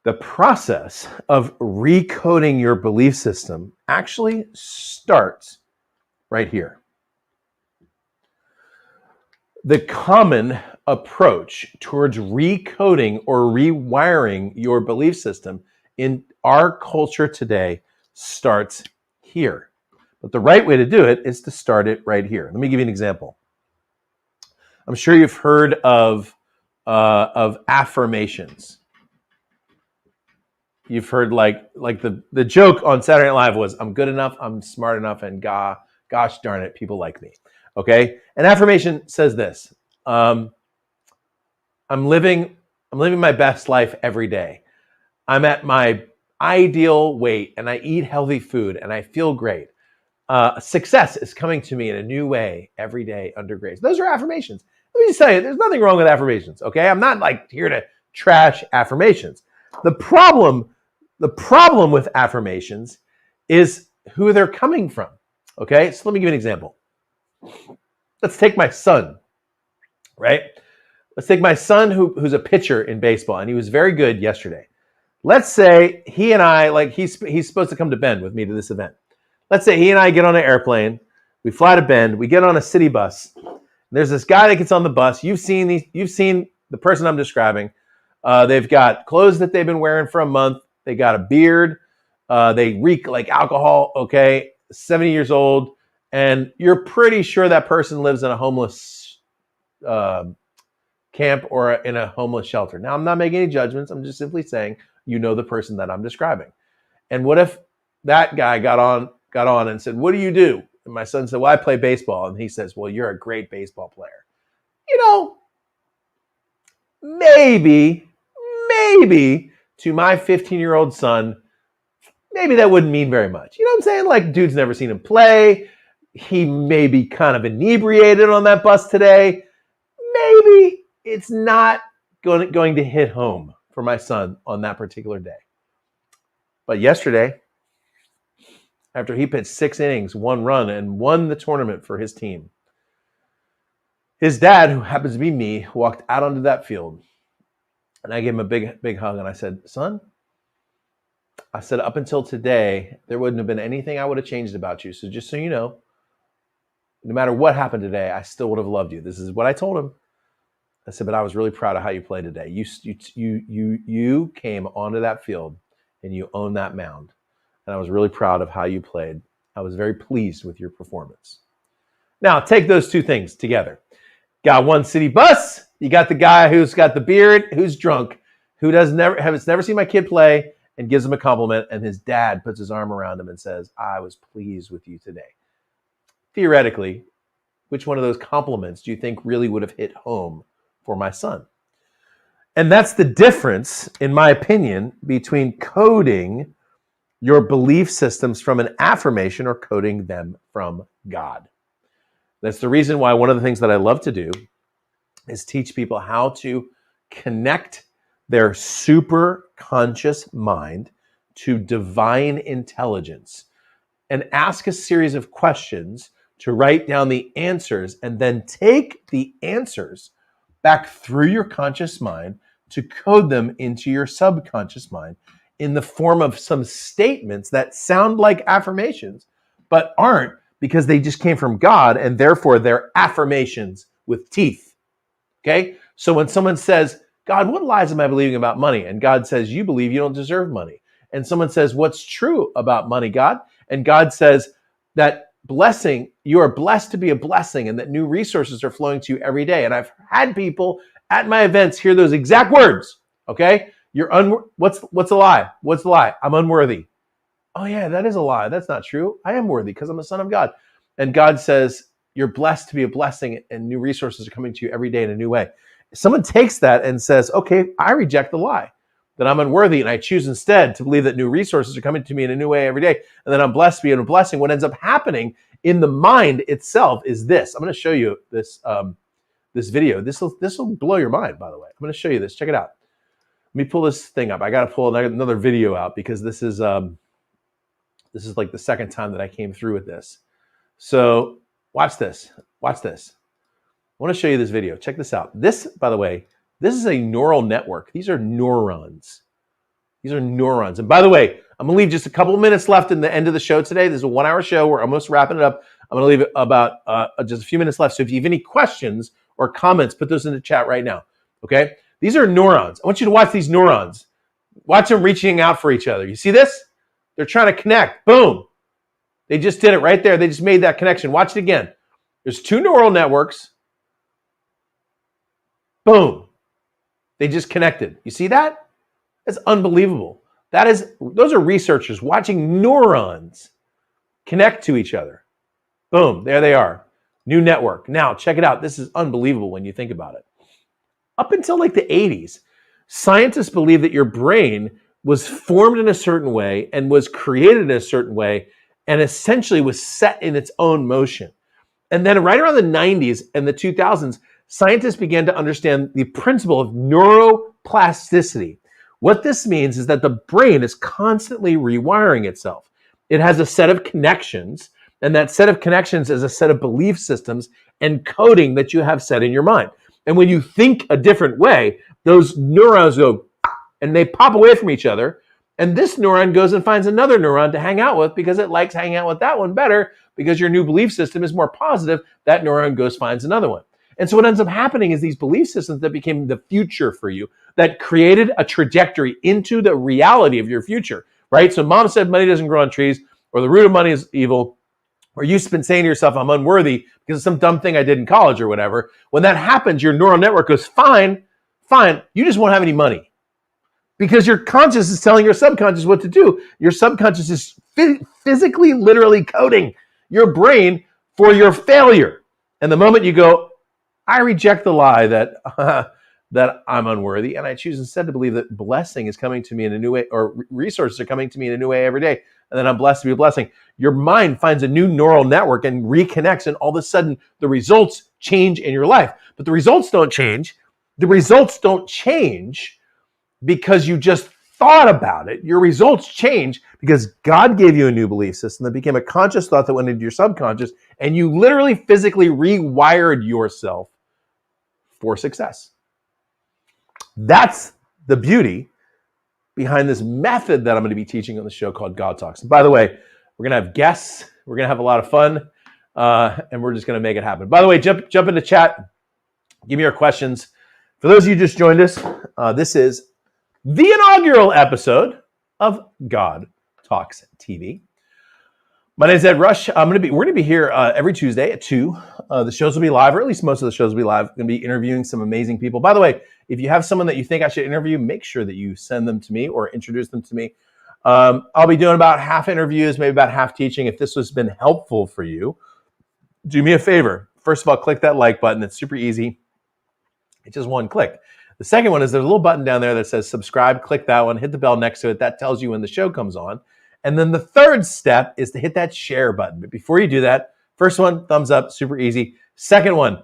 The process of recoding your belief system actually starts right here. The common approach towards recoding or rewiring your belief system in our culture today starts here. But the right way to do it is to start it right here. Let me give you an example. I'm sure you've heard of affirmations. You've heard like the joke on Saturday Night Live was, "I'm good enough, I'm smart enough, and gosh darn it, people like me." Okay, an affirmation says this: I'm living my best life every day. I'm at my ideal weight, and I eat healthy food, and I feel great. Success is coming to me in a new way every day under grace. Those are affirmations. Let me just tell you, there's nothing wrong with affirmations. Okay, I'm not like here to trash affirmations. The problem with affirmations is who they're coming from. Okay, so let me give you an example. Let's take my son, right? Let's take my son who's a pitcher in baseball, and he was very good yesterday. Let's say he and I, like he's supposed to come to Bend with me to this event. Let's say he and I get on an airplane, we fly to Bend, we get on a city bus. There's this guy that gets on the bus. You've seen the person I'm describing. They've got clothes that they've been wearing for a month. They got a beard. They reek like alcohol. Okay, 70 years old, and you're pretty sure that person lives in a homeless camp or in a homeless shelter. Now, I'm not making any judgments. I'm just simply saying you know the person that I'm describing. And what if that guy got on and said, "What do you do?" And my son said, "Well, I play baseball." And he says, "Well, you're a great baseball player." You know, maybe to my 15-year-old son, maybe that wouldn't mean very much. You know what I'm saying? Like, dude's never seen him play. He may be kind of inebriated on that bus today. Maybe it's not going to hit home for my son on that particular day. But yesterday, after he pitched 6 innings, 1 run, and won the tournament for his team, his dad, who happens to be me, walked out onto that field. And I gave him a big hug, and I said, "Son," I said, "up until today, there wouldn't have been anything I would have changed about you. So just so you know, no matter what happened today, I still would have loved you." This is what I told him. I said, "But I was really proud of how you played today. You came onto that field, and you owned that mound. And I was really proud of how you played. I was very pleased with your performance." Now, take those two things together. Got one city bus. You got the guy who's got the beard, who's drunk, who has never seen my kid play, and gives him a compliment. And his dad puts his arm around him and says, "I was pleased with you today." Theoretically, which one of those compliments do you think really would have hit home for my son? And that's the difference, in my opinion, between coding your belief systems from an affirmation or coding them from God. That's the reason why one of the things that I love to do is teach people how to connect their super conscious mind to divine intelligence and ask a series of questions to write down the answers and then take the answers back through your conscious mind to code them into your subconscious mind in the form of some statements that sound like affirmations, but aren't, because they just came from God, and therefore they're affirmations with teeth. Okay? So when someone says, "God, what lies am I believing about money?" And God says, "You believe you don't deserve money." And someone says, "What's true about money, God?" And God says that blessing, you are blessed to be a blessing, and that new resources are flowing to you every day. And I've had people at my events hear those exact words. Okay? What's a lie? What's the lie? I'm unworthy. Oh yeah, that is a lie. That's not true. I am worthy because I'm a son of God. And God says, you're blessed to be a blessing, and new resources are coming to you every day in a new way. Someone takes that and says, okay, I reject the lie that I'm unworthy, and I choose instead to believe that new resources are coming to me in a new way every day, and then I'm blessed to be a blessing. What ends up happening in the mind itself is this. I'm going to show you this this video. This will blow your mind, by the way. I'm going to show you this. Check it out. Let me pull this thing up. I got to pull another video out because this is like the second time that I came through with this. So watch this. Watch this. I want to show you this video. Check this out. This, by the way, this is a neural network. These are neurons. These are neurons. And by the way, I'm going to leave just a couple of minutes left in the end of the show today. This is a 1-hour show. We're almost wrapping it up. I'm going to leave it about just a few minutes left. So if you have any questions or comments, put those in the chat right now. Okay? These are neurons. I want you to watch these neurons. Watch them reaching out for each other. You see this? They're trying to connect. Boom. They just did it right there. They just made that connection. Watch it again. There's two neural networks. Boom. They just connected. You see that? That's unbelievable. Those are researchers watching neurons connect to each other. Boom. There they are. New network. Now, check it out. This is unbelievable when you think about it. Up until like the 80s, scientists believed that your brain was formed in a certain way and was created in a certain way and essentially was set in its own motion. And then right around the 90s and the 2000s, scientists began to understand the principle of neuroplasticity. What this means is that the brain is constantly rewiring itself. It has a set of connections, and that set of connections is a set of belief systems and coding that you have set in your mind. And when you think a different way, those neurons go and they pop away from each other. And this neuron goes and finds another neuron to hang out with because it likes hanging out with that one better because your new belief system is more positive. That neuron goes, finds another one. And so what ends up happening is these belief systems that became the future for you, that created a trajectory into the reality of your future, right? So mom said money doesn't grow on trees, or the root of money is evil, or you've been saying to yourself, I'm unworthy because of some dumb thing I did in college or whatever. When that happens, your neural network goes, fine, you just won't have any money. Because your conscious is telling your subconscious what to do. Your subconscious is physically, literally coding your brain for your failure. And the moment you go, I reject the lie that that I'm unworthy, and I choose instead to believe that blessing is coming to me in a new way, or resources are coming to me in a new way every day, and then I'm blessed to be a blessing. Your mind finds a new neural network and reconnects, and all of a sudden the results change in your life. But the results don't change. The results don't change because you just thought about it. Your results change because God gave you a new belief system that became a conscious thought that went into your subconscious, and you literally physically rewired yourself for success. That's the beauty behind this method that I'm going to be teaching on the show called God Talks. And by the way, we're going to have guests. We're going to have a lot of fun, and we're just going to make it happen. By the way, jump into chat. Give me your questions. For those of you who just joined us, this is the inaugural episode of God Talks TV. My name is Ed Rush. We're going to be here every Tuesday at 2. The shows will be live, or at least most of the shows will be live. I'm going to be interviewing some amazing people. By the way, if you have someone that you think I should interview, make sure that you send them to me or introduce them to me. I'll be doing about half interviews, maybe about half teaching. If this has been helpful for you, do me a favor. First of all, click that like button. It's super easy. It's just one click. The second one is there's a little button down there that says subscribe. Click that one. Hit the bell next to it. That tells you when the show comes on. And then the third step is to hit that share button. But before you do that, first one, thumbs up, super easy. Second one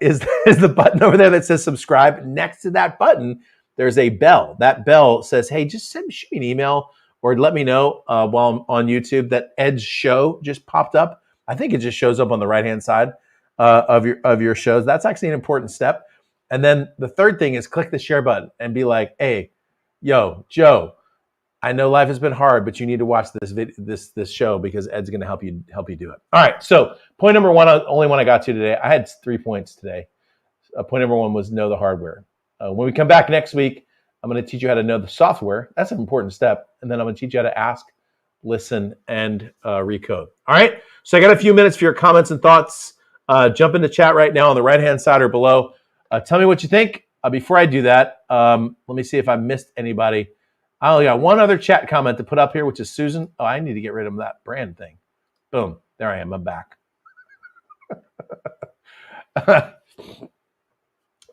is the button over there that says subscribe. Next to that button, there's a bell. That bell says, hey, just shoot me an email or let me know while I'm on YouTube that Ed's show just popped up. I think it just shows up on the right-hand side of your shows. That's actually an important step. And then the third thing is click the share button and be like, hey, yo, Joe, I know life has been hard, but you need to watch this show because Ed's going to help you do it. All right. So point number one, only one I got to today. I had 3 points today. Point number one was know the hardware. When we come back next week, I'm going to teach you how to know the software. That's an important step. And then I'm going to teach you how to ask, listen, and recode. All right. So I got a few minutes for your comments and thoughts. Jump into chat right now on the right-hand side or below. Tell me what you think. Before I do that, let me see if I missed anybody. I only got one other chat comment to put up here, which is Susan. Oh, I need to get rid of that brand thing. Boom. There I am. I'm back.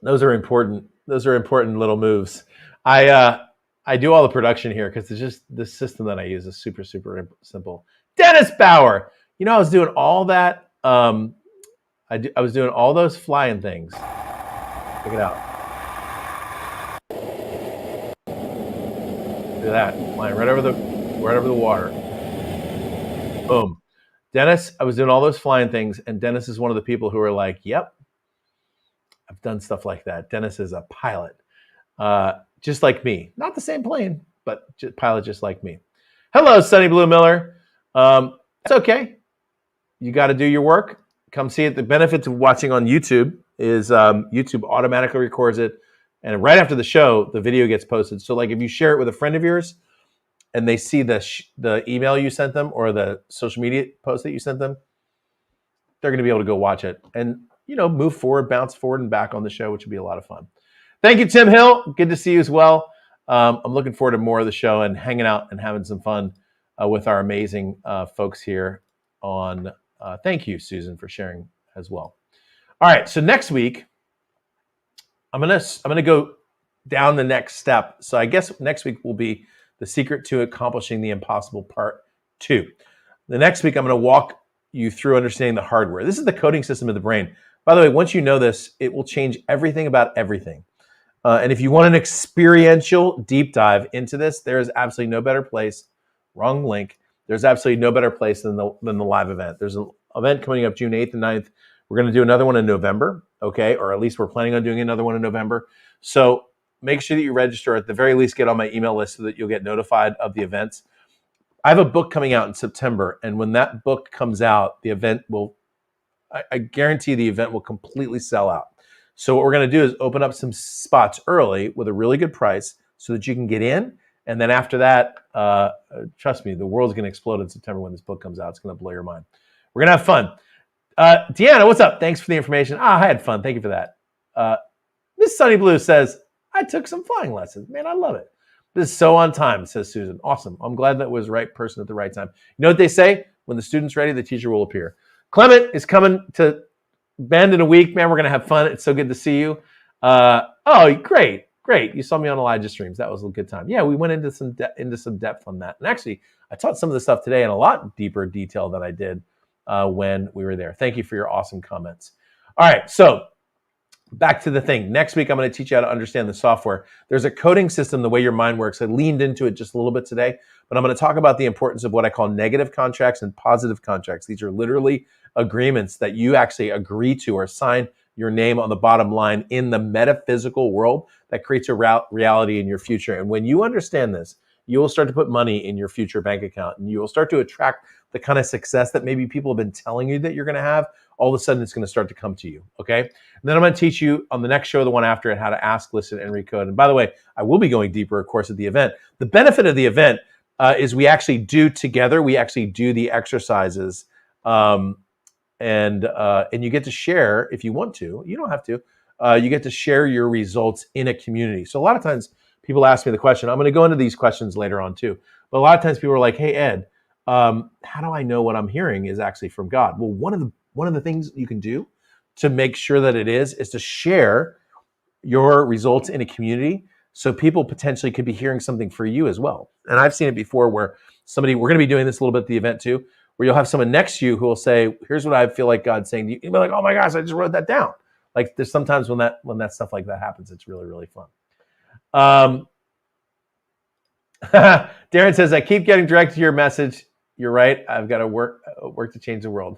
Those are important. Those are important little moves. I do all the production here because it's just the system that I use is super, super simple. Dennis Bauer. You know, I was doing all that. I was doing all those flying things. Check it out. Look at that, flying right over the water. Boom. Dennis, I was doing all those flying things, and Dennis is one of the people who are like, yep, I've done stuff like that. Dennis is a pilot, just like me. Not the same plane, but pilot just like me. Hello, Sunny Blue Miller. It's okay. You got to do your work. Come see it. The benefits of watching on YouTube is YouTube automatically records it, and right after the show, the video gets posted. So like if you share it with a friend of yours and they see the email you sent them or the social media post that you sent them, they're going to be able to go watch it and, move forward, bounce forward and back on the show, which would be a lot of fun. Thank you, Tim Hill. Good to see you as well. I'm looking forward to more of the show and hanging out and having some fun with our amazing folks here on. Thank you, Susan, for sharing as well. All right, so next week, I'm gonna go down the next step. So I guess next week will be the secret to accomplishing the impossible part 2. The next week, I'm gonna walk you through understanding the hardware. This is the coding system of the brain. By the way, once you know this, it will change everything about everything. And if you want an experiential deep dive into this, there is absolutely no better place. Wrong link. There's absolutely no better place than the live event. There's an event coming up June 8th and 9th. We're going to do another one in November, okay? Or at least we're planning on doing another one in November. So make sure that you register. At the very least, get on my email list so that you'll get notified of the events. I have a book coming out in September, and when that book comes out, the event will, I guarantee the event will completely sell out. So what we're going to do is open up some spots early with a really good price so that you can get in. And then after that, trust me, the world's going to explode in September when this book comes out. It's going to blow your mind. We're going to have fun. Deanna, what's up? Thanks for the information. I had fun. Thank you for that. Miss Sunny Blue says, I took some flying lessons. Man, I love it. This is so on time, says Susan. Awesome. I'm glad that was the right person at the right time. You know what they say? When the student's ready, the teacher will appear. Clement is coming to Bend in a week. Man, we're going to have fun. It's so good to see you. Oh, great. Great. You saw me on Elijah Streams. That was a good time. Yeah, we went into some depth on that. And actually, I taught some of the stuff today in a lot deeper detail than I did when we were there. Thank you for your awesome comments. All right, so back to the thing. Next week, I'm going to teach you how to understand the software. There's a coding system, the way your mind works. I leaned into it just a little bit today, but I'm going to talk about the importance of what I call negative contracts and positive contracts. These are literally agreements that you actually agree to or sign your name on the bottom line in the metaphysical world that creates a reality in your future. And when you understand this, you will start to put money in your future bank account, and you will start to attract the kind of success that maybe people have been telling you that you're going to have. All of a sudden, it's going to start to come to you, okay? And then I'm going to teach you on the next show, the one after it, how to ask, listen, and recode. And by the way, I will be going deeper, of course, at the event. The benefit of the event is we actually do together. We actually do the exercises, and you get to share if you want to. You don't have to. You get to share your results in a community. So a lot of times people ask me the question. I'm going to go into these questions later on too. But a lot of times people are like, "Hey Ed, how do I know what I'm hearing is actually from God?" Well, one of the things you can do to make sure that it is to share your results in a community, so people potentially could be hearing something for you as well. And I've seen it before where we're going to be doing this a little bit at the event too, where you'll have someone next to you who will say, "Here's what I feel like God's saying to you." You'll be like, "Oh my gosh, I just wrote that down." Like there's sometimes when that stuff like that happens, it's really, really fun. Darren says, "I keep getting directed to your message. You're right. I've got to work to change the world."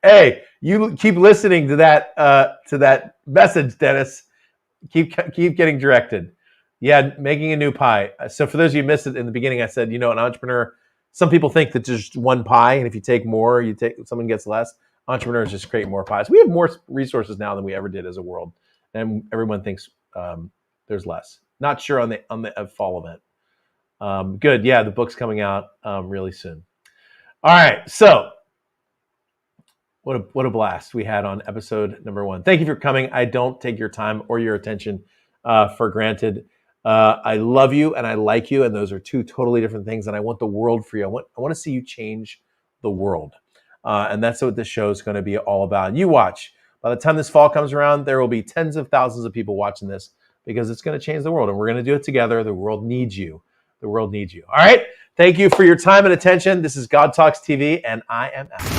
Hey, you keep listening to that message, Dennis. Keep getting directed. Yeah, making a new pie. So for those of you who missed it in the beginning, I said, an entrepreneur, some people think that there's just one pie, and if you take more, someone gets less. Entrepreneurs just create more pies. We have more resources now than we ever did as a world, and everyone thinks there's less. Not sure on the fall event. Good, yeah, the book's coming out really soon. All right, so what a blast we had on episode number 1. Thank you for coming. I don't take your time or your attention for granted. I love you and I like you, and those are two totally different things. And I want the world for you. I want to see you change the world. And that's what this show is going to be all about. And you watch. By the time this fall comes around, there will be tens of thousands of people watching this because it's going to change the world. And we're going to do it together. The world needs you. The world needs you. All right. Thank you for your time and attention. This is God Talks TV, and I am out.